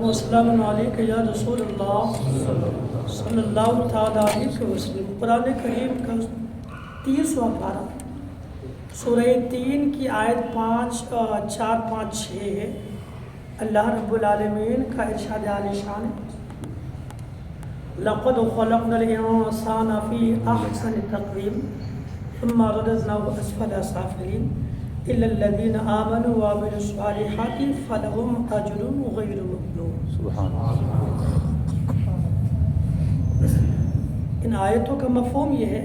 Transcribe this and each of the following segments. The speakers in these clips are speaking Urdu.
وسلم علیک یا رسول اللہ صلی اللہ تعالیٰ علیہ وسلم۔ قرآن کریم کا 30واں پارہ سورہ 3 کی آیت 4 5 6 ہے۔ اللہ رب العالمین کا ارشاد عالی شان ہے، لَقَدْ خَلَقْنَا الْإِنسَانَ فِي أَحْسَنِ تَقْوِيمٍ ثُمَّ رَدَدْنَاهُ أَسْفَلَ سَافِلِينَ إِلَّا الَّذِينَ آمَنُوا وَعَمِلُوا الصَّالِحَاتِ فَلَهُمْ أَجْرٌ غَيْرُ مَمْنُونٍ۔ سبحان اللہ۔ ان آیتوں کا مفہوم یہ ہے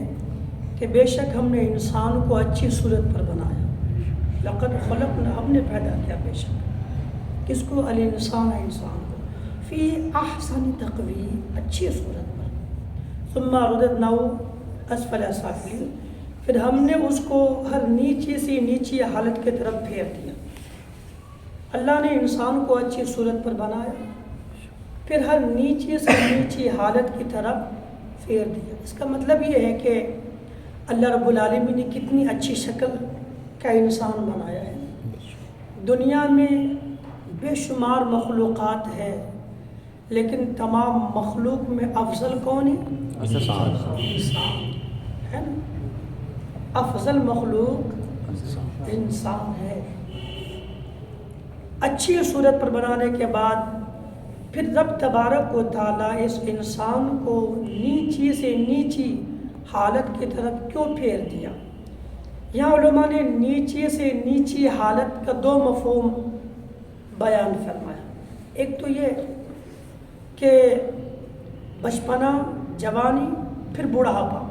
کہ بے شک ہم نے انسان کو اچھی صورت پر بنایا۔ لقد خلقنا، ہم نے پیدا کیا بے شک کس کو؟ الانسان، انسان کو، فی احسن تقویم، اچھی صورت پر، ثم رددناہ اسفل سافلین، پھر ہم نے اس کو ہر نیچے سے نیچی حالت کی طرف پھیر دیا۔ اللہ نے انسان کو اچھی صورت پر بنایا، پھر ہر نیچے سے نیچی حالت کی طرف پھیر دیا۔ اس کا مطلب یہ ہے کہ اللہ رب العالمین نے کتنی اچھی شکل کا انسان بنایا ہے۔ دنیا میں بے شمار مخلوقات ہے، لیکن تمام مخلوق میں افضل کون ہے؟ انسان ہے نا؟ افضل مخلوق انسان ہے۔ اچھی صورت پر بنانے کے بعد پھر رب تبارک و تعالیٰ اس انسان کو نیچی سے نیچی حالت کی طرف کیوں پھیر دیا؟ یہاں علماء نے نیچے سے نیچی حالت کا 2 مفہوم بیان فرمایا۔ ایک تو یہ کہ بچپنا، جوانی، پھر بڑھاپا،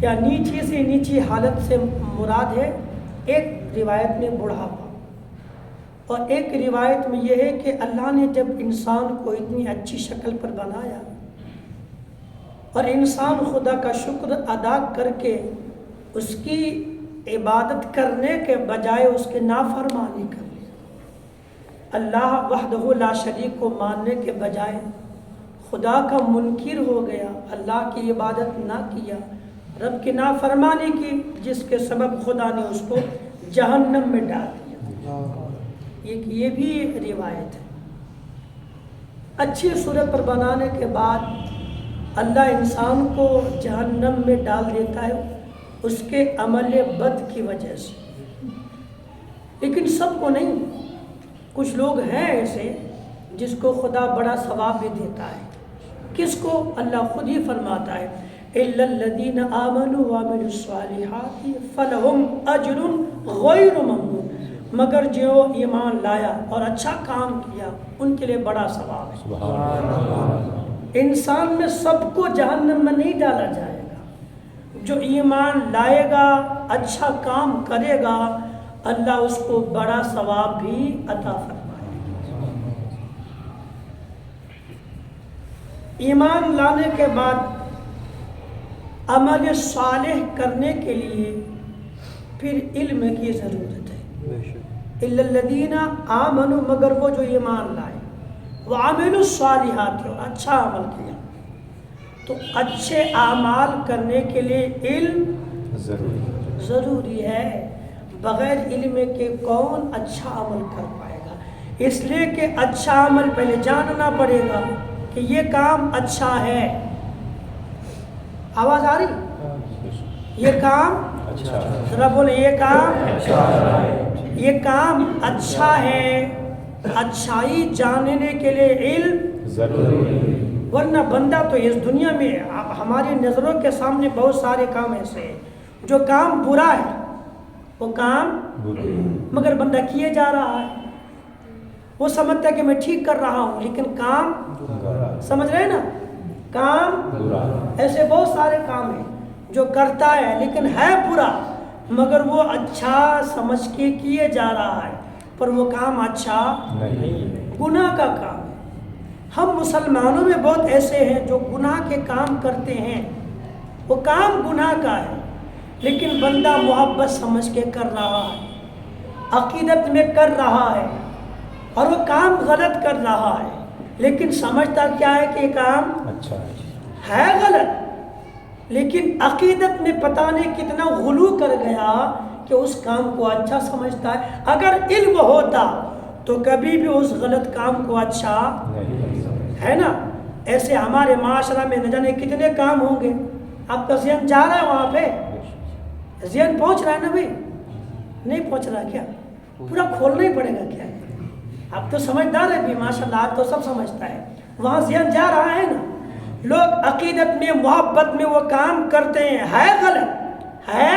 یا نیچے سے نیچی حالت سے مراد ہے ایک روایت میں بڑھاپا، اور ایک روایت میں یہ ہے کہ اللہ نے جب انسان کو اتنی اچھی شکل پر بنایا اور انسان خدا کا شکر ادا کر کے اس کی عبادت کرنے کے بجائے اس کے نافرمانی کر لی، اللہ وحدہ لا شریک کو ماننے کے بجائے خدا کا منکر ہو گیا، اللہ کی عبادت نہ کیا، رب کی نافرمانی کی، جس کے سبب خدا نے اس کو جہنم میں ڈال دیا۔ یہ بھی روایت ہے۔ اچھی صورت پر بنانے کے بعد اللہ انسان کو جہنم میں ڈال دیتا ہے اس کے عمل بد کی وجہ سے، لیکن سب کو نہیں۔ کچھ لوگ ہیں ایسے جس کو خدا بڑا ثواب بھی دیتا ہے۔ کس کو؟ اللہ خود ہی فرماتا ہے، إِلَّا الَّذِينَ آمَنُوا وَعَمِلُوا الصَّالِحَاتِ فَلَهُمْ أَجْرٌ غَيْرُ مَمْنُونٍ، مگر جو ایمان لایا اور اچھا کام کیا ان کے لیے بڑا ثواب ہے۔ سبحان اللہ۔ انسان میں سب کو جہنم میں نہیں ڈالا جائے گا، جو ایمان لائے گا، اچھا کام کرے گا، اللہ اس کو بڑا ثواب بھی عطا فرمائے گا۔ ایمان لانے کے بعد عمل صالح کرنے کے لیے پھر علم کی ضرورت ہے۔ اِلَّا الَّذِينَ آمَنُوا، مگر وہ جو ایمان لائے، وَعَمِلُوا الصَّالِحَاتِ، اور اچھا عمل کیا۔ تو اچھے اعمال کرنے کے لیے علم ضروری ہے۔ بغیر علم کے کون اچھا عمل کر پائے گا؟ اس لیے کہ اچھا عمل پہلے جاننا پڑے گا کہ یہ کام اچھا ہے۔ آواز آ رہی؟ یہ کام اچھا ہے، ذرا بولے، یہ کام اچھا ہے۔ اچھائی جاننے کے لیے علم ضروری ہے، ورنہ بندہ تو اس دنیا میں ہماری نظروں کے سامنے بہت سارے کام ایسے ہیں جو کام برا ہے، وہ کام مگر بندہ کیے جا رہا ہے۔ وہ سمجھتا ہے کہ میں ٹھیک کر رہا ہوں، لیکن کام، سمجھ رہے ہیں نا، کام ایسے بہت سارے کام ہیں جو کرتا ہے لیکن ہے برا، مگر وہ اچھا سمجھ کے کیے جا رہا ہے، پر وہ کام اچھا نہیں، گناہ کا کام ہے۔ ہم مسلمانوں میں بہت ایسے ہیں جو گناہ کے کام کرتے ہیں، وہ کام گناہ کا ہے لیکن بندہ محبت سمجھ کے کر رہا ہے، عقیدت میں کر رہا ہے، اور وہ کام غلط کر رہا ہے، لیکن سمجھتا کیا ہے کہ یہ کام اچھا ہے غلط، لیکن عقیدت میں پتہ نہیں کتنا غلو کر گیا کہ اس کام کو اچھا سمجھتا ہے۔ اگر علم ہوتا تو کبھی بھی اس غلط کام کو اچھا ہے نا. ایسے ہمارے معاشرہ میں نہ جانے کتنے کام ہوں گے. آپ کا ذہن جا رہا ہے وہاں پہ؟ ذہن پہنچ رہا ہے نا بھائی؟ نہیں پہنچ رہا کیا؟ پورا کھولنا ہی پڑے گا کیا؟ آپ تو سمجھدار ہے بھی ماشاءاللہ، آپ تو سب سمجھتا ہے. وہاں ذہن جا رہا ہے نا. لوگ عقیدت میں محبت میں وہ کام کرتے ہیں، ہے غلط ہے،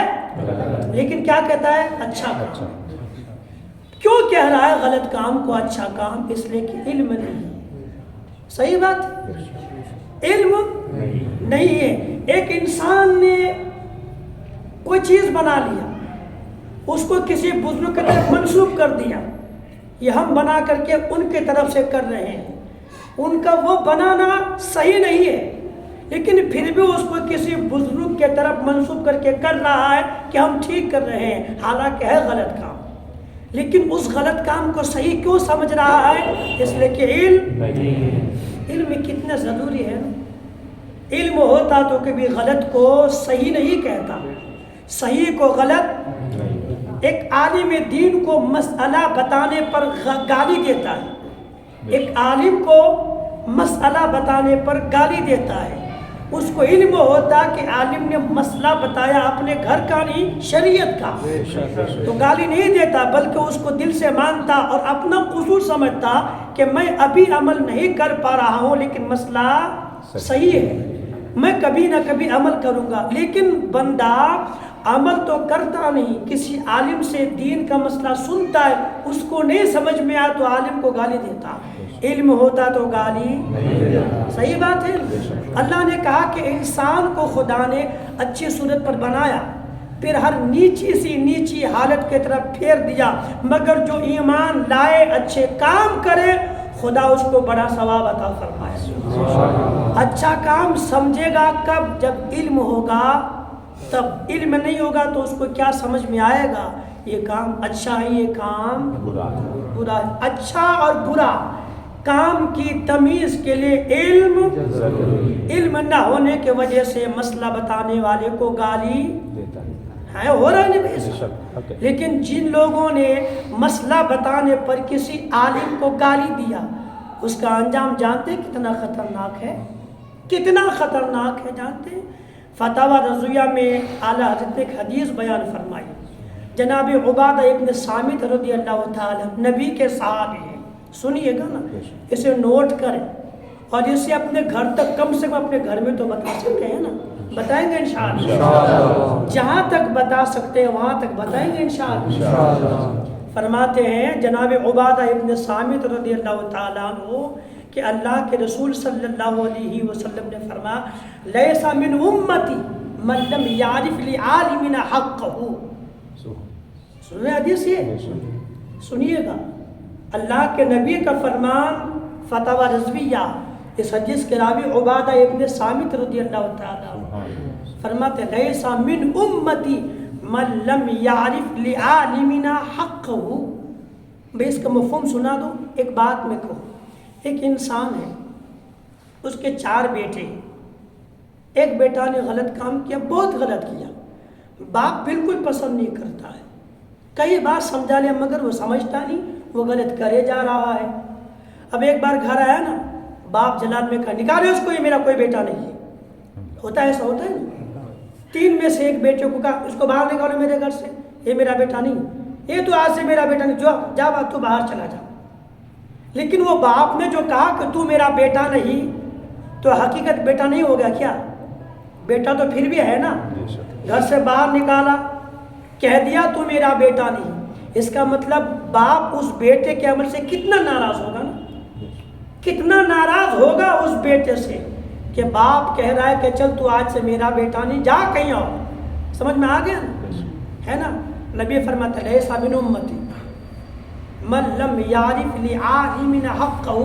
لیکن کیا کہتا ہے؟ اچھا کام. کیوں کہہ رہا ہے غلط کام کو اچھا کام؟ اس لیے کہ علم نہیں. صحیح بات ہے، علم نہیں ہے. ایک انسان نے کوئی چیز بنا لیا، اس کو کسی بزرگ کی طرف منسوب کر دیا. یہ ہم بنا کر کے ان کی طرف سے کر رہے ہیں. ان کا وہ بنانا صحیح نہیں ہے، لیکن پھر بھی اس کو کسی بزرگ کے طرف منسوب کر کے کر رہا ہے کہ ہم ٹھیک کر رہے ہیں، حالانکہ ہے غلط کام. لیکن اس غلط کام کو صحیح کیوں سمجھ رہا ہے؟ اس لیے کہ علم کتنا ضروری ہے. علم ہوتا تو کبھی غلط کو صحیح نہیں کہتا، صحیح کو غلط. ایک عالم دین کو مسئلہ بتانے پر گالی دیتا ہے. ایک عالم کو مسئلہ بتانے پر گالی دیتا ہے. اس کو علم ہوتا کہ عالم نے مسئلہ بتایا اپنے گھر کا نہیں، شریعت کا، تو گالی نہیں دیتا، بلکہ اس کو دل سے مانتا اور اپنا قصور سمجھتا کہ میں ابھی عمل نہیں کر پا رہا ہوں، لیکن مسئلہ صحیح ہے، میں کبھی نہ کبھی عمل کروں گا. لیکن بندہ عمل تو کرتا نہیں، کسی عالم سے دین کا مسئلہ سنتا ہے، اس کو نہیں سمجھ میں آیا تو عالم کو گالی دیتا. علم ہوتا تو گالی نہیں دیتا. صحیح بات ہے. اللہ نے کہا کہ انسان کو خدا نے اچھی صورت پر بنایا، پھر ہر نیچی سی نیچی حالت کی طرف پھیر دیا، مگر جو ایمان لائے اچھے کام کرے خدا اس کو بڑا ثواب عطا فرمائے. اچھا کام سمجھے گا کب؟ جب علم ہوگا تب. علم نہیں ہوگا تو اس کو کیا سمجھ میں آئے گا؟ یہ کام اچھا ہے، یہ کام برا ہے. اچھا اور برا کام کی تمیز کے لیے علم نہ ہونے کی وجہ سے مسئلہ بتانے والے کو گالی ہے. ہو رہا ہے نہیں. لیکن جن لوگوں نے مسئلہ بتانے پر کسی عالم کو گالی دیا، اس کا انجام جانتے کتنا خطرناک ہے؟ کتنا خطرناک ہے جانتے ہیں؟ فتاوی رضویہ میں اعلیٰ حضرت نے ایک حدیث بیان فرمائی. جناب عبادہ ابن صامت رضی اللہ تعالی نبی کے صحابی ہیں، سنیے گا نا، اسے نوٹ کریں اور اسے اپنے گھر تک، کم سے کم اپنے گھر میں تو بتا سکتے ہیں نا، بتائیں گے انشاءاللہ. جہاں تک بتا سکتے ہیں وہاں تک بتائیں گے انشاءاللہ. فرماتے ہیں جناب عبادہ ابن صامت رضی اللہ تعالیٰ عنہ کہ اللہ کے رسول صلی اللہ علیہ وسلم نے فرمایا لیس من امتی من لم یعرف لعالم حقہ. سنیں حدیث یہ سنیے گا، اللہ کے نبی کا فرمان فتاوی رضویہ. اس حدیث کے راوی عبادہ ابن صامت رضی اللہ تعالیٰ فرماتے لیس من امتی من لم یعرف لعالمنا حقہ. بھئی اس کا مفہوم سنا دو. ایک بات میں کہوں، ایک انسان ہے، اس کے 4 بیٹے ہیں. ایک بیٹا نے غلط کام کیا، بہت غلط کیا، باپ بالکل پسند نہیں کرتا ہے، کئی بار سمجھا لیا مگر وہ سمجھتا نہیں، وہ غلط کرے جا رہا ہے. اب ایک بار گھر آیا نا، باپ جلال میں کہا نکالے اس کو، یہ میرا کوئی بیٹا نہیں ہے. ہوتا ہے ایسا، ہوتا ہے نا. 3 میں سے ایک بیٹے کو کہا اس کو باہر نکالو میرے گھر سے، یہ میرا بیٹا نہیں، یہ تو آج سے میرا بیٹا نہیں، جو جا بات تو باہر چلا جا. لیکن وہ باپ نے جو کہا کہ تو میرا بیٹا نہیں، تو حقیقت بیٹا نہیں ہو گیا کیا؟ بیٹا تو پھر بھی ہے نا. گھر سے باہر نکالا، کہہ دیا تو میرا بیٹا نہیں. اس کا مطلب باپ اس بیٹے کے عمل سے کتنا ناراض ہوگا نا، کتنا ناراض ہوگا اس بیٹے سے کہ باپ کہہ رہا ہے کہ چل تو آج سے میرا بیٹا نہیں، جا کہیں اور. سمجھ میں آ گیا ہے نا. نبی فرماتا ہے لیس من امتی من لم یعرف لعالم حقہ.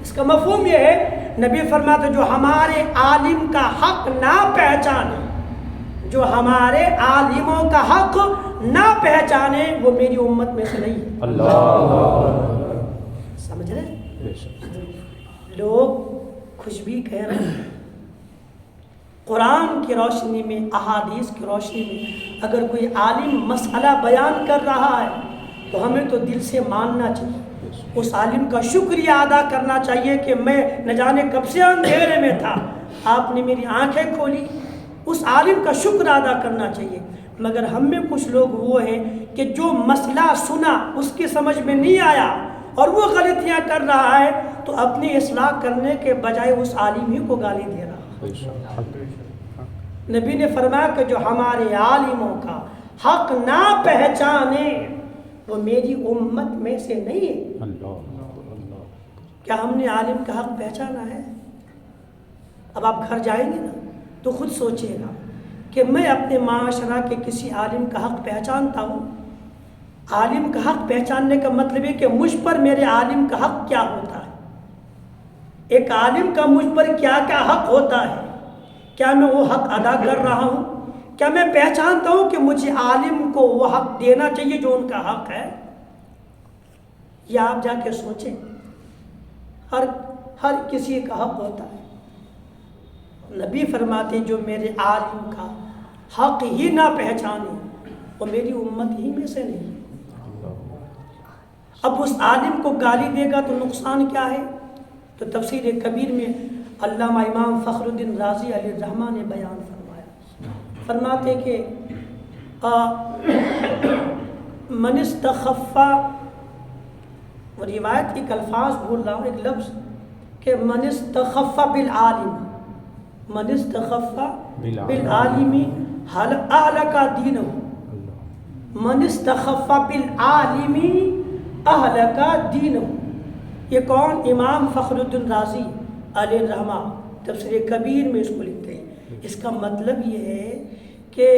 اس کا مفہوم یہ ہے، نبی فرماتا جو ہمارے عالم کا حق نہ پہچانے، جو ہمارے عالموں کا حق نہ پہچانے، وہ میری امت میں سے نہیں ہے. اللہ سمجھ رہے؟ لوگ کچھ بھی کہہ رہے ہیں، قرآن کی روشنی میں، احادیث کی روشنی میں اگر کوئی عالم مسئلہ بیان کر رہا ہے تو ہمیں تو دل سے ماننا چاہیے. اس عالم کا شکریہ ادا کرنا چاہیے کہ میں نہ جانے کب سے اندھیرے میں تھا، آپ نے میری آنکھیں کھولی، اس عالم کا شکر ادا کرنا چاہیے۔ مگر ہم میں کچھ لوگ وہ ہیں کہ جو مسئلہ سنا اس کی سمجھ میں نہیں آیا اور وہ غلطیاں کر رہا ہے، تو اپنی اصلاح کرنے کے بجائے اس عالم ہی کو گالی دے رہا ہے۔ نبی نے فرمایا کہ جو ہمارے عالموں کا حق نہ پہچانے وہ میری امت میں سے نہیں ہے۔ کیا ہم نے عالم کا حق پہچانا ہے؟ اب آپ گھر جائیں گے نا تو خود سوچئے گا کہ میں اپنے معاشرہ کے کسی عالم کا حق پہچانتا ہوں؟ عالم کا حق پہچاننے کا مطلب ہے کہ مجھ پر میرے عالم کا حق کیا ہوتا ہے، ایک عالم کا مجھ پر کیا کیا حق ہوتا ہے، کیا میں وہ حق ادا کر رہا ہوں؟ کیا میں پہچانتا ہوں کہ مجھے عالم کو وہ حق دینا چاہیے جو ان کا حق ہے؟ یا آپ جا کے سوچیں، ہر کسی کا حق ہوتا ہے۔ نبی فرماتے جو میرے عالم کا حق ہی نہ پہچانے وہ میری امت ہی میں سے نہیں۔ اب اس عالم کو گالی دے گا تو نقصان کیا ہے؟ تو تفسیر کبیر میں علامہ امام فخر الدین رازی علیہ الرحمہ نے بیان فرمایا، فرماتے کہ من استخف، وہ روایت ایک الفاظ بھول رہا ہوں، ایک لفظ کہ من استخف بالعالم، من استخف بالعالم اہلک دینہ، من استخف بالعالم اہلک دینہ۔ یہ کون؟ امام فخر الدین رازی علیہ الرحمہ تفسیر کبیر میں اس کو لکھتے ہیں۔ اس کا مطلب یہ ہے کہ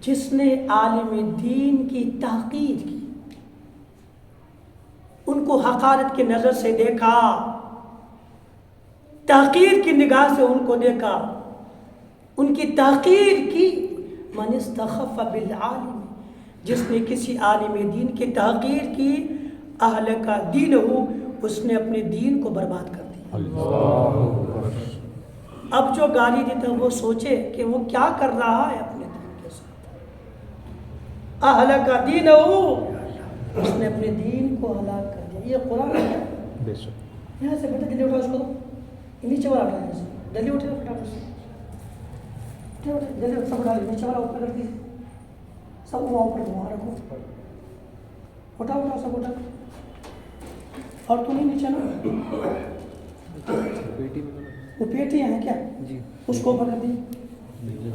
جس نے عالم دین کی تحقیر کی، ان کو حقارت کی نظر سے دیکھا، تحقیر کی نگاہ سے ان کو دیکھا، ان کی تحقیر کی، من استخف بالعالم، جس نے کسی عالم دین کی تحقیر کی، اہلک دینہ، اس نے اپنے دین کو برباد کر دیا۔ اب جو گالی دیتا ہے وہ سوچے کہ وہ کیا کر رہا ہے اپنے دین کے ساتھ۔ اہلک دینہ، اس نے اپنے دین کو ہلاک کر دیا۔ یہ قرآن ہے کیا؟ یہاں سے بیٹا جلدی اٹھا اس کو، نیچے والا اٹھا ہے، جلدی اٹھے فٹافٹ سے، جلدی سب اٹھا لیں، نیچے والا اوپر کر دیجیے، سب وہ اوپر وہاں رکھو، اٹھا سب اٹھا، اور تو نہیں نیچے نا، وہ پیٹیاں ہیں کیا؟ اس کو اوپر کر دیجیے،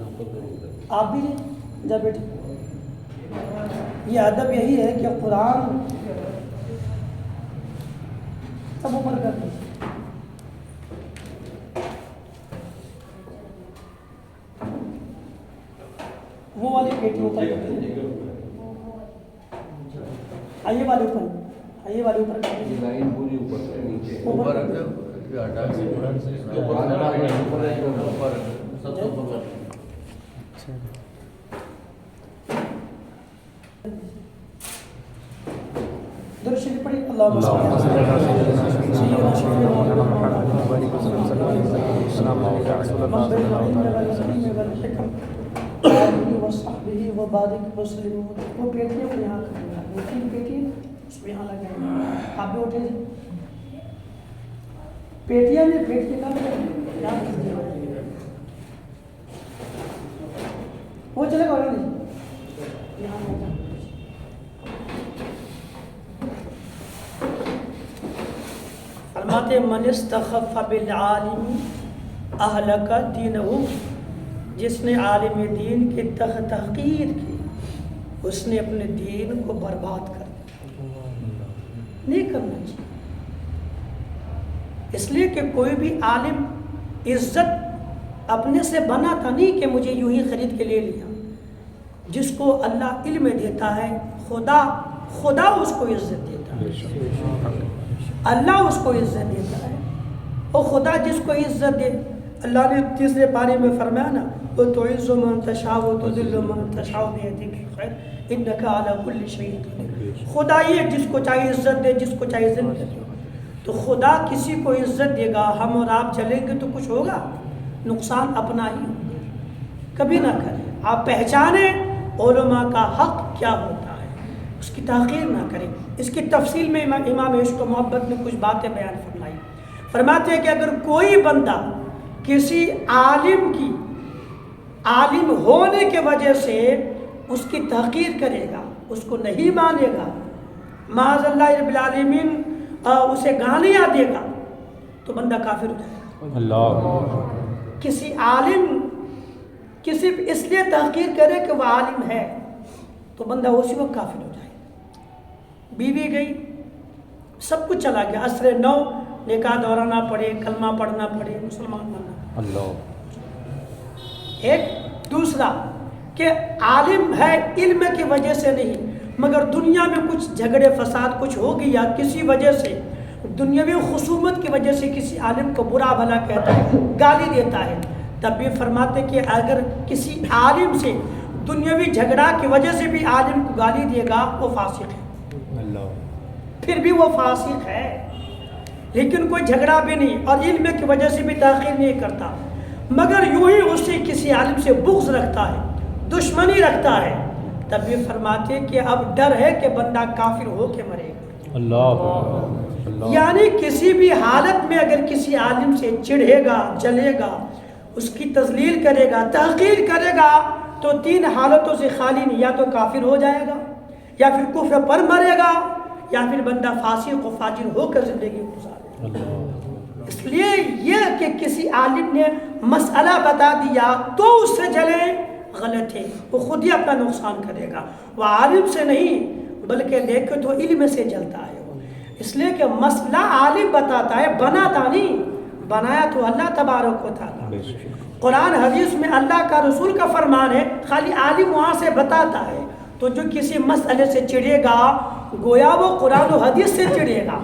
آپ بھی لیں، جا بیٹے۔ یہ ادب یہی ہے کہ قرآن سب اوپر کر دیجیے۔ وہ والی پیٹی اوپر کر دیجیے، آئیے والے اوپر، آئیے والے اوپر کر دیجیے، لائن پوری اوپر سے نیچے اوپر رکھ دو، ہٹا کے اوپر سب اوپر۔ درود شریف پڑھی، اللہم صل علی سیدنا سیدنا محمد وبارک وسلم۔ وہ پیٹیاں کو یہاں کر دیا، وہ تین پیٹی اس میں یہاں لگائیں، آپ بھی اٹھے جی، پیٹیاں نے پیٹی کا یہاں کر دیا، وہ چلے گا نہیں یہاں لگا۔ فرماتے من استخف بالعالم اہلک دینہ، جس نے عالم دین کی تحقیر کی اس نے اپنے دین کو برباد کر دیا۔ نہیں کرنا چاہیے، اس لیے کہ کوئی بھی عالم عزت اپنے سے بنا تھا نہیں کہ مجھے یوں ہی خرید کے لے لیا۔ جس کو اللہ علم دیتا ہے، خدا اس کو عزت دیتا ہے، اللہ اس کو عزت دیتا ہے، اور خدا جس کو عزت دے، اللہ نے تیسرے پارے میں فرمایا نا، وَتُعِزُّ مَن تَشَاءُ وَتُذِلُّ مَن تَشَاءُ بِيَدِكَ الْخَيْرُ إِنَّكَ عَلَى كُلِّ شَيْءٍ قَدِيرٌ۔ خدا یہ جس کو چاہے عزت دے، جس کو چاہے عزت دے، تو خدا کسی کو عزت دے گا، ہم اور آپ چلیں گے تو کچھ ہوگا، نقصان اپنا ہی ہوگا۔ کبھی نہ کریں، آپ پہچانیں علماء کا حق کیا ہوتا ہے، اس کی تحقیر نہ کریں۔ اس کی تفصیل میں امام عشق و محبت نے کچھ باتیں بیان فرمائی. فرماتے ہیں کہ اگر کوئی بندہ کسی عالم کی عالم ہونے کے وجہ سے اس کی تحقیر کرے گا، اس کو نہیں مانے گا، معاذ اللہ رب العالمین اسے گالیاں دے گا، تو بندہ کافر ہو جائے گا. اللہ کسی عالم کی صرف اس لیے تحقیر کرے کہ وہ عالم ہے تو بندہ اسی وقت کافر ہو جائے. بیوی گئی، سب کچھ چلا گیا، عصر نو نکاح دورانا پڑے، کلمہ پڑھنا پڑے، مسلمان بننا. اللہ ایک دوسرا کہ عالم ہے علم کی وجہ سے نہیں، مگر دنیا میں کچھ جھگڑے فساد کچھ ہو گیا کسی وجہ سے، دنیاوی خصومت کی وجہ سے کسی عالم کو برا بھلا کہتا ہے، گالی دیتا ہے، تب بھی فرماتے کہ اگر کسی عالم سے دنیاوی جھگڑا کی وجہ سے بھی عالم کو گالی دے گا وہ فاسق ہے. اللہ پھر بھی وہ فاسق ہے، لیکن کوئی جھگڑا بھی نہیں اور علم کی وجہ سے بھی تاخیر نہیں کرتا، مگر یوں ہی اسے کسی عالم سے بغض رکھتا ہے، دشمنی رکھتا ہے، تب بھی فرماتے کہ اب ڈر ہے کہ بندہ کافر ہو کے مرے گا. اللہ یعنی کسی بھی حالت میں اگر کسی عالم سے چڑھے گا، جلے گا، اس کی تذلیل کرے گا، تحقیر کرے گا، تو تین حالتوں سے خالی نہیں، یا تو کافر ہو جائے گا، یا پھر کفر پر مرے گا، یا پھر بندہ فاسق و فاجر ہو کر زندگی گزارے گا. اس لیے یہ کہ کسی عالم نے مسئلہ بتا دیا تو اس سے جلے غلط ہے، وہ خود ہی اپنا نقصان کرے گا. وہ عالم سے نہیں بلکہ دیکھو تو علم سے جلتا ہے. اس لیے کہ مسئلہ عالم بتاتا ہے، بناتا نہیں، بنایا تو اللہ تبارک و تعالیٰ. قرآن حدیث میں اللہ کا رسول کا فرمان ہے، خالی عالم وہاں سے بتاتا ہے. تو جو کسی مسئلے سے چڑھے گا گویا وہ قرآن و حدیث سے چڑھے گا،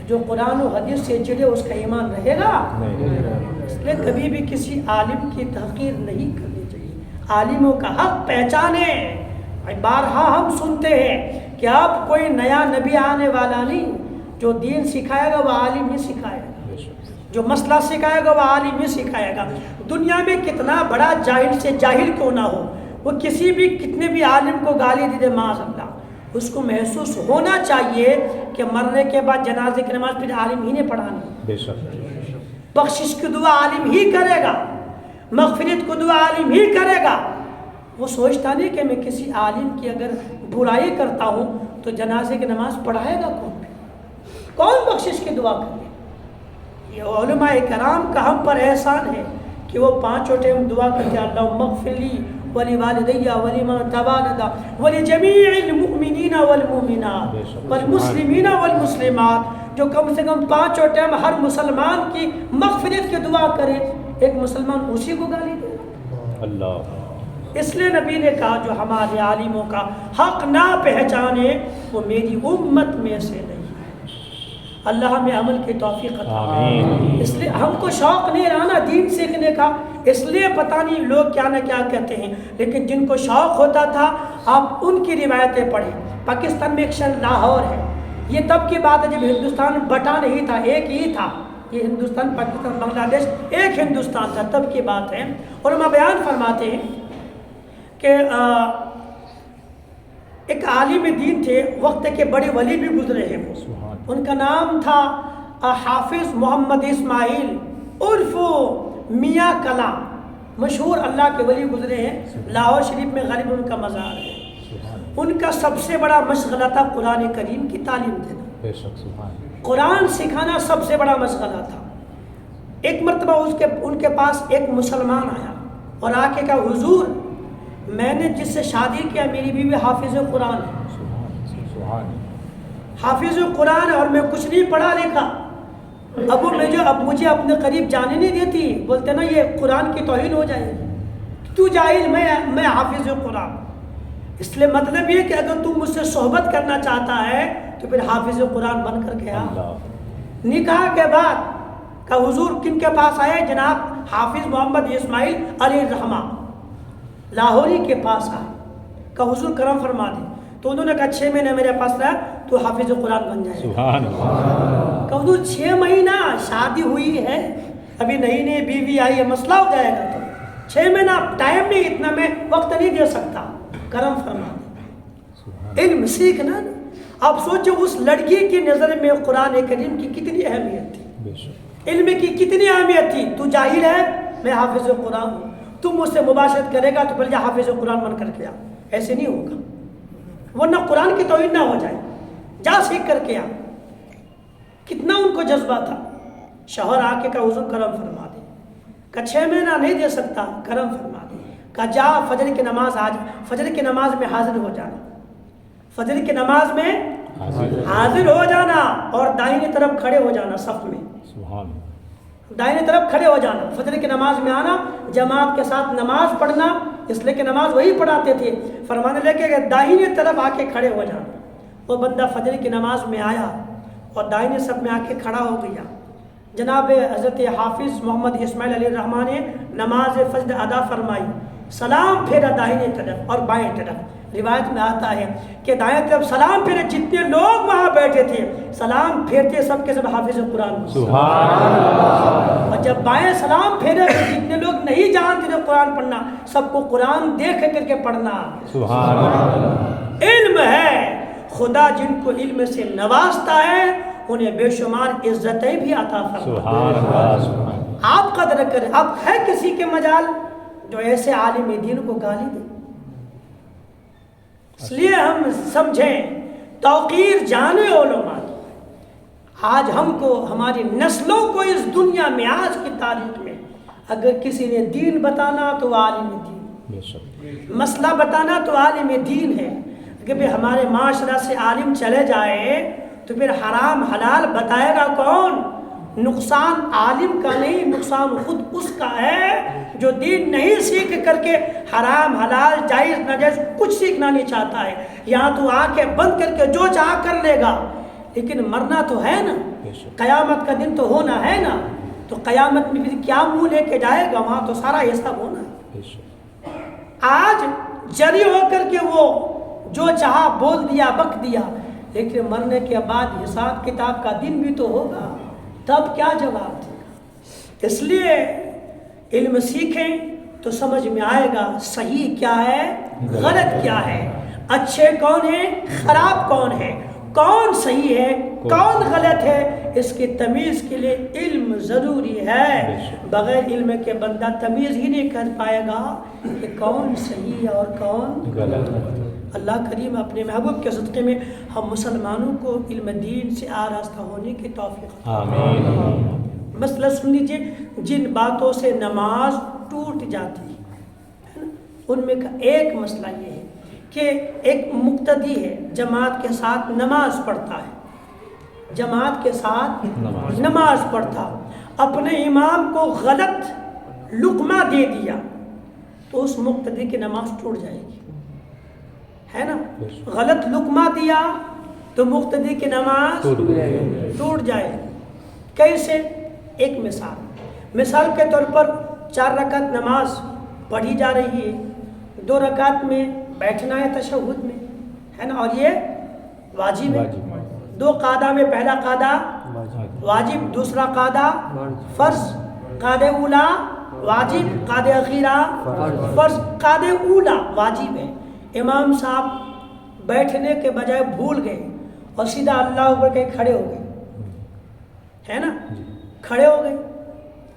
جو قرآن و حدیث سے چڑھے اس کا ایمان رہے گا. اس لیے کبھی بھی کسی عالم کی تحقیر نہیں کرنی چاہیے، عالموں کا حق پہچانے. بارہا ہم سنتے ہیں کہ اب کوئی نیا نبی آنے والا نہیں، جو دین سکھائے گا وہ عالم ہی سکھائے گا، جو مسئلہ سکھائے گا وہ عالم ہی سکھائے گا. دنیا میں کتنا بڑا جاہل سے جاہل کیوں نہ ہو، وہ کسی بھی کتنے بھی عالم کو گالی دے دے معاذ اللہ، اس کو محسوس ہونا چاہیے کہ مرنے کے بعد جنازے کی نماز پھر عالم ہی نے پڑھانی، بخشش کی دعا عالم ہی کرے گا، مغفرت کو دعا عالم ہی کرے گا. وہ سوچتا نہیں کہ میں کسی عالم کی اگر برائی کرتا ہوں تو جنازے کی نماز پڑھائے گا کون بخشش کی دعا کرے. یہ علماء کرام کا ہم پر احسان ہے کہ وہ پانچوں ٹائم دعا کرتے ہیں، اللہم اغفر لی ولوالدی ولمن تولد ولجمیع المؤمنین والمؤمنات والمسلمین والمسلمات. جو کم سے کم پانچوں ٹائم ہر مسلمان کی مغفرت کی دعا کرے، ایک مسلمان اسی کو گالی دے گا. اللہ اس لیے نبی نے کہا جو ہمارے عالموں کا حق نہ پہچانے وہ میری امت میں سے نہیں ہے. اللہ ہمیں عمل کی توفیق عطا فرمائے. اس لیے ہم کو شوق نہیں رہا نا دین سیکھنے کا، اس لیے پتہ نہیں لوگ کیا نہ کیا کہتے ہیں، لیکن جن کو شوق ہوتا تھا آپ ان کی روایتیں پڑھیں. پاکستان میں ایک شہر لاہور ہے، یہ تب کی بات ہے جب ہندوستان بٹا نہیں تھا، ایک ہی تھا. یہ ہندوستان پاکستان بنگلہ دیش ایک ہندوستان تھا، تب کی بات ہے. اور ہم بیان فرماتے ہیں کہ ایک عالم دین تھے، وقت کے بڑے ولی بھی گزرے ہیں. ان کا نام تھا حافظ محمد اسماعیل عرف میاں کلام، مشہور اللہ کے ولی گزرے ہیں. لاہور شریف میں غالب ان کا مزار ہے. ان کا سب سے بڑا مشغلہ تھا قرآن کریم کی تعلیم دینا، قرآن سکھانا سب سے بڑا مشغلہ تھا. ایک مرتبہ ان کے پاس ایک مسلمان آیا اور آ کے کہا حضور میں نے جس سے شادی کیا میری بیوی حافظ قرآن ہے، حافظ قرآن ہے اور میں کچھ نہیں پڑھا لکھا، اب مجھے اپنے قریب جانے نہیں دیتی، بولتے نا یہ قرآن کی توہین ہو جائے گی، تو جاہل میں حافظ قرآن. اس لیے مطلب یہ کہ اگر تم مجھ سے صحبت کرنا چاہتا ہے تو پھر حافظ قرآن بن کر کے آ. نکاح کے بعد کہ حضور کن کے پاس آئے؟ جناب حافظ محمد اسماعیل علی الرحمہ لاہوری کے پاس آئے. کہ حضور کرم فرما دیں. تو انہوں نے کہا 6 مہینے میرے پاس رہا تو حافظ قرآن بن جائے. سبحان اللہ. کہ حضور 6 مہینہ شادی ہوئی ہے، ابھی نئی بیوی آئی ہے، مسئلہ ہو جائے گا. تو 6 مہینہ ٹائم نہیں، اتنا میں وقت نہیں دے سکتا، کرم فرما دیں. علم سیکھنا آپ سوچو اس لڑکی کی نظر میں قرآن کریم کی کتنی اہمیت تھی، بے شک علم کی کتنی اہمیت تھی. تو جاہل ہے، میں حافظ قرآن ہوں، تم مجھ سے مباشرت کرے گا تو پہلے جا حافظ قرآن بن کر کے آ. ایسے نہیں ہوگا، ورنہ قرآن کی توہین نہ ہو جائے. جا سیکھ کر کے آ. کتنا ان کو جذبہ تھا. شوہر آ کے کہا حضور کرم فرما دے. کہ 6 مہینہ نہیں دے سکتا، کرم فرما دے. کہا جا فجر کی نماز آج، فجر کی نماز میں حاضر ہو جانا، فجر کی نماز میں حاضر ہو جانا اور دائنی طرف کھڑے ہو جانا صف میں. سبحان اللہ. دائنی طرف کھڑے ہو جانا، فجر کی نماز میں آنا، جماعت کے ساتھ نماز پڑھنا، اس لیے کہ نماز وہی پڑھاتے تھے. فرمانے لگے کہ دائنی طرف آ کے کھڑے ہو جانا. وہ بندہ فجر کی نماز میں آیا اور دائنی صف میں آ کے کھڑا ہو گیا. جناب حضرت حافظ محمد اسماعیل علیہ الرحمٰن نے نماز فجر ادا فرمائی، سلام پھیرا دائنی طرف اور بائیں طرف. روایت میں آتا ہے کہ دائیں طرف سلام پھیرے، جتنے لوگ وہاں بیٹھے تھے سلام پھیرتے سب کے سب حافظ قرآن. سبحان اللہ. اور جب بائیں سلام پھیرے تو جتنے لوگ نہیں جانتے تھے قرآن پڑھنا، سب کو قرآن دیکھ کر کے پڑھنا. سبحان اللہ. علم ہے، خدا جن کو علم سے نوازتا ہے انہیں بے شمار عزتیں بھی عطا فرماتا ہے. سبحان اللہ. سبحان اللہ. آپ قدر کریں. اب ہے کسی کے مجال جو ایسے عالم دین کو گالی دے؟ اس لیے ہم سمجھیں، توقیر جانے علماء کی. آج ہم کو، ہماری نسلوں کو اس دنیا میں، آج کی تاریخ میں اگر کسی نے دین بتانا تو عالم دین، بے شک. مسئلہ بتانا تو عالم دین ہے. اگر بھی ہمارے معاشرہ سے عالم چلے جائے تو پھر حرام حلال بتائے گا کون؟ نقصان عالم کا نہیں، نقصان خود اس کا ہے جو دین نہیں سیکھ کر کے حرام حلال جائز ناجائز کچھ سیکھنا نہیں چاہتا ہے. یہاں تو آنکھیں بند کر کے جو چاہ کر لے گا، لیکن مرنا تو ہے نا، قیامت کا دن تو ہونا ہے نا. تو قیامت میں پھر کیا منہ لے کے جائے گا؟ وہاں تو سارا حساب ہونا ہے. بے شک. آج جری ہو کر کے وہ جو چاہا بول دیا، بک دیا، لیکن مرنے کے بعد حساب کتاب کا دن بھی تو ہوگا، تب کیا جواب دے گا؟ اس لیے علم سیکھیں تو سمجھ میں آئے گا صحیح کیا ہے، غلط کیا ہے، اچھے کون ہیں، خراب کون ہے، کون صحیح ہے، کون غلط ہے. اس کی تمیز کے لیے علم ضروری ہے. بغیر علم کے بندہ تمیز ہی نہیں کر پائے گا کہ کون صحیح ہے اور کون غلط. اللہ کریم اپنے محبوب کے صدقے میں ہم مسلمانوں کو علم دین سے آراستہ ہونے کی توفیق. آمین. مسئلہ سن لیجیے، جن باتوں سے نماز ٹوٹ جاتی ہے نا، ان میں ایک مسئلہ یہ ہے کہ ایک مقتدی ہے، جماعت کے ساتھ نماز پڑھتا ہے، جماعت کے ساتھ نماز پڑھتا، اپنے امام کو غلط لقمہ دے دیا تو اس مقتدی کی نماز ٹوٹ جائے گی، ہے نا. غلط لقمہ دیا تو مقتدی کی نماز ٹوٹ جائے گی. کیسے؟ ایک مثال کے طور پر 4 رکعت نماز پڑھی جا رہی ہے، 2 رکعت میں بیٹھنا ہے تشہد میں، ہے نا، اور یہ واجب ہے. 2 قاعدہ میں پہلا قاعدہ واجب، دوسرا قاعدہ فرض، قاعدہ اولا واجب، قاعدہ اخیرہ فرض. قاعدہ اولا واجب ہے. امام صاحب بیٹھنے کے بجائے بھول گئے اور سیدھا اللہ اکبر کے کھڑے ہو گئے، ہے نا، کھڑے ہو گئے.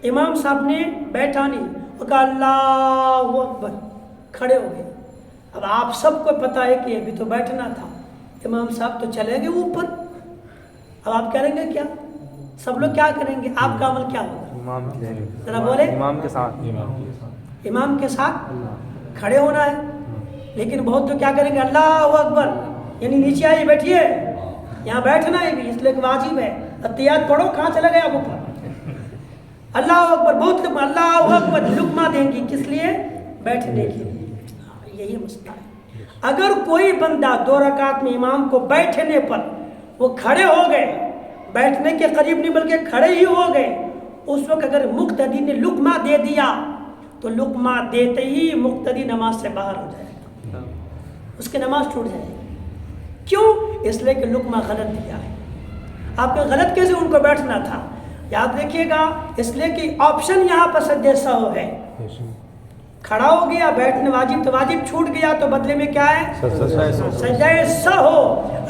امام صاحب نے بیٹھا نہیں، وہ کہا اللہ اکبر، کھڑے ہو گئے. اب آپ سب کو پتہ ہے کہ ابھی تو بیٹھنا تھا، امام صاحب تو چلے گئے اوپر. اب آپ کریں گے کیا؟ سب لوگ کیا کریں گے؟ آپ کا عمل کیا ہوگا؟ ذرا بولے. امام کے ساتھ امام کے ساتھ کھڑے ہونا ہے. لیکن بہت تو کیا کریں گے؟ اللہ اکبر، یعنی نیچے آئیے بیٹھیے، یہاں بیٹھنا ہے بھی، اس لیے کہ واجب ہے. اتحیات پڑھو، کہاں چلا گیا آپ اوپر؟ اللہ اکبر، بہت لقمہ، اللہ اکبر لقمہ دیں گی، کس لیے؟ بیٹھنے کے لیے. یہی مسئلہ ہے. اگر کوئی بندہ 2 رکعت میں امام کو بیٹھنے پر وہ کھڑے ہو گئے، بیٹھنے کے قریب نہیں بلکہ کھڑے ہی ہو گئے، اس وقت اگر مقتدی نے لقمہ دے دیا تو لقمہ دیتے ہی مقتدی نماز سے باہر ہو جائے گا، اس کی نماز ٹوٹ جائے گی. کیوں؟ اس لیے کہ لقمہ غلط دیا ہے. آپ نے غلط کیسے ان کو بیٹھنا تھا؟ یاد رکھیے گا، اس لیے کہ آپشن یہاں پر سد سہو ہے. کھڑا ہو گیا بیٹھنے واجب تو واجب چھوٹ گیا تو بدلے میں کیا ہے سجدہ سہو.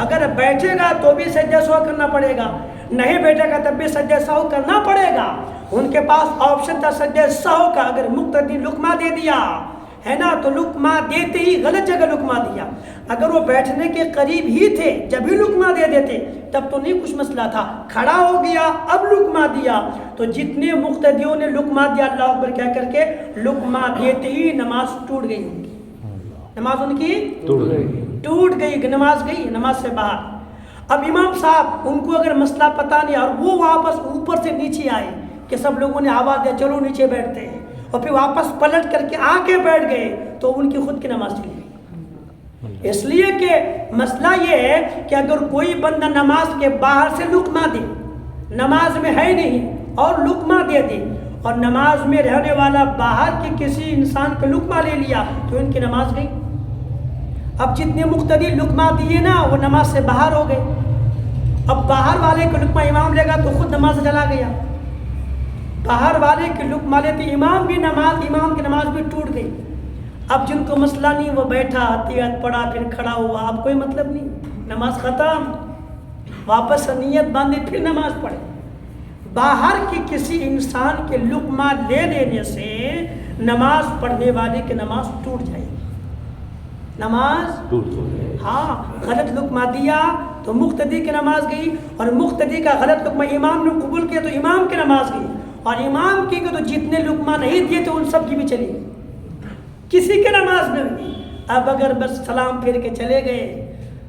اگر بیٹھے گا تو بھی سجدہ سہو کرنا پڑے گا, نہیں بیٹھے گا تب بھی سجدہ سہو کرنا پڑے گا. ان کے پاس آپشن تھا سجدہ سہو کا. اگر مقتدی لقمہ دے دیا ہے نا تو لقمہ دیتے ہی غلط جگہ لقمہ دیا. اگر وہ بیٹھنے کے قریب ہی تھے جب ہی لقمہ دے دیتے تب تو نہیں کچھ مسئلہ تھا. کھڑا ہو گیا اب لقمہ دیا تو جتنے مقتدیوں نے لقمہ دیا اللہ اکبر کیا کر کے لقمہ دیتے ہی نماز ٹوٹ گئی ان کی. نماز ان کی ٹوٹ گئی, نماز گئی نماز سے باہر. اب امام صاحب ان کو اگر مسئلہ پتہ نہیں اور وہ واپس اوپر سے نیچے آئے کہ سب لوگوں نے آواز دیا چلو نیچے بیٹھتے ہیں اور پھر واپس پلٹ کر کے آ کے بیٹھ گئے تو ان کی خود کی نماز چلی گئی. اس لیے کہ مسئلہ یہ ہے کہ اگر کوئی بندہ نماز کے باہر سے لقمہ دے, نماز میں ہے نہیں اور لقمہ دے دے, اور نماز میں رہنے والا باہر کے کسی انسان پہ لقمہ لے لیا تو ان کی نماز گئی. اب جتنے مقتدی لقمہ دیے نا وہ نماز سے باہر ہو گئے. اب باہر والے کو لقمہ امام لے گا تو خود نماز سے چلا گیا. باہر والے کے لقمہ لیتے امام کی نماز بھی ٹوٹ گئی. اب جن کو مسئلہ نہیں وہ بیٹھا تیت پڑا پھر کھڑا ہوا, اب کوئی مطلب نہیں, نماز ختم, واپس نیت باندھے پھر نماز پڑھے. باہر کے کسی انسان کے لقمہ لے لینے سے نماز پڑھنے والے کی نماز ٹوٹ جائے گی. نماز ہاں غلط لقمہ دیا تو مقتدی کی نماز گئی, اور مقتدی کا غلط لقمہ امام نے قبول کیا تو امام کی نماز گئی, اور امام کی تو جتنے لقمہ نہیں دیے تو ان سب کی بھی چلی گئی, کسی کی نماز نہیں ہوئی. اب اگر بس سلام پھیر کے چلے گئے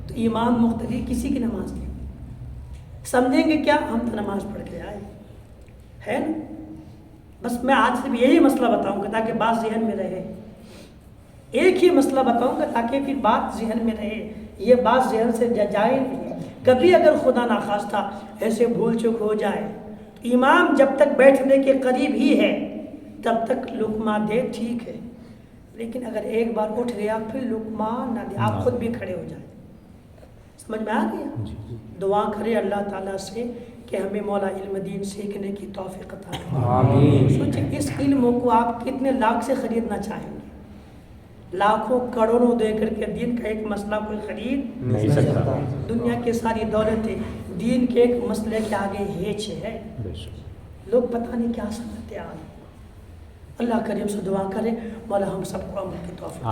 تو امام مقتدی کسی کی نماز نہیں. سمجھیں گے کیا ہم تو نماز پڑھ کے آئے ہے نا. بس میں آج صرف یہی مسئلہ بتاؤں گا تاکہ بات ذہن میں رہے, ایک ہی مسئلہ بتاؤں گا تاکہ پھر بات ذہن میں رہے, یہ بات ذہن سے جائے نہیں. کبھی اگر خدا نخواستہ ایسے بھول چک ہو جائے تو امام جب تک بیٹھنے کے قریب ہی ہے تب تک لقمہ دے ٹھیک ہے, لیکن اگر ایک بار اٹھ گیا پھر لقمہ نہ دے, آپ خود بھی کھڑے ہو جائیں. سمجھ میں آ گیا؟ دعا کرے اللہ تعالیٰ سے کہ ہمیں مولا علم دین سیکھنے کی توفیق عطا کرے. سوچیں اس علم کو آپ کتنے لاکھ سے خریدنا چاہیں گے, لاکھوں کروڑوں دے کر کے دین کا ایک مسئلہ کوئی خرید نہیں سکتا. دنیا کی ساری دولتیں دین کے ایک مسئلے کے آگے ہیچ ہے. لوگ پتہ نہیں کیا سمجھتے آج. اللہ کریم سے دعا کرے مولا ہم سب کو عمل کی توفیق.